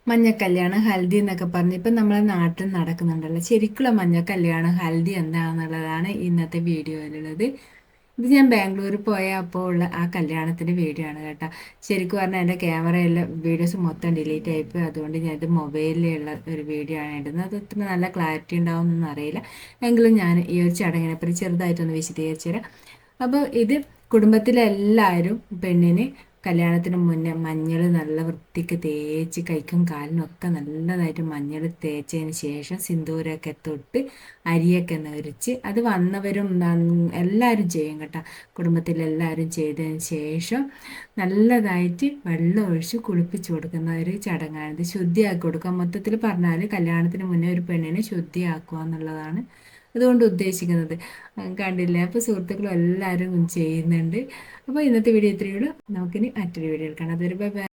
മഞ്ഞക്കല്യാണം ഹൽദി എന്നൊക്കെ പറഞ്ഞ് ഇപ്പം നമ്മളെ നാട്ടിൽ നടക്കുന്നുണ്ടല്ലോ. ശരിക്കുള്ള മഞ്ഞക്കല്യാണം ഹൽദി എന്താണെന്നുള്ളതാണ് ഇന്നത്തെ വീഡിയോയിലുള്ളത്. ഇത് ഞാൻ ബാംഗ്ലൂർ പോയ അപ്പോൾ ഉള്ള ആ കല്യാണത്തിൻ്റെ വീഡിയോ ആണ് കേട്ടോ. ശരിക്കും പറഞ്ഞാൽ എൻ്റെ ക്യാമറയെല്ലാം വീഡിയോസ് മൊത്തം ഡിലീറ്റ് ആയിപ്പോയി. അതുകൊണ്ട് ഞാൻ ഇത് മൊബൈലിലുള്ള ഒരു വീഡിയോ ആണ് ഇടുന്നത്. അത് ഇത്ര നല്ല ക്ലാരിറ്റി ഉണ്ടാവുമെന്നൊന്നും അറിയില്ല. എങ്കിലും ഞാൻ ഈ ഒരു ചടങ്ങിനെപ്പറ്റി ചെറുതായിട്ടൊന്ന് വിശദീകരിച്ചു തരാം. അപ്പോൾ ഇത് കുടുംബത്തിലെ എല്ലാവരും പെണ്ണിന് കല്യാണത്തിന് മുന്നേ മഞ്ഞൾ നല്ല വൃത്തിക്ക് തേച്ച് കൈക്കും കാലിനും ഒക്കെ നല്ലതായിട്ട് മഞ്ഞൾ തേച്ചതിന് ശേഷം സിന്ദൂരമൊക്കെ തൊട്ട് അരിയൊക്കെ നെരിച്ച് അത് വന്നവരും എല്ലാവരും ചെയ്യും കേട്ടോ. കുടുംബത്തിലെല്ലാവരും ചെയ്തതിന് ശേഷം നല്ലതായിട്ട് വെള്ളം ഒഴിച്ച് കുളിപ്പിച്ച് കൊടുക്കുന്ന ഒരു ചടങ്ങാണിത്. ശുദ്ധിയാക്കി കൊടുക്കുക. മൊത്തത്തിൽ പറഞ്ഞാൽ കല്യാണത്തിന് മുന്നേ ഒരു പെണ്ണിനെ ശുദ്ധിയാക്കുക എന്നുള്ളതാണ് അതുകൊണ്ട് ഉദ്ദേശിക്കുന്നത്. കണ്ടില്ലേ? അപ്പോൾ സുഹൃത്തുക്കളും എല്ലാവരും ചെയ്യുന്നുണ്ട്. അപ്പോൾ ഇന്നത്തെ വീഡിയോ ഇത്രയേ ഉള്ളൂ. നമുക്കിനി മറ്റൊരു വീഡിയോ എടുക്കണം. അതൊരു ബൈ ബൈ.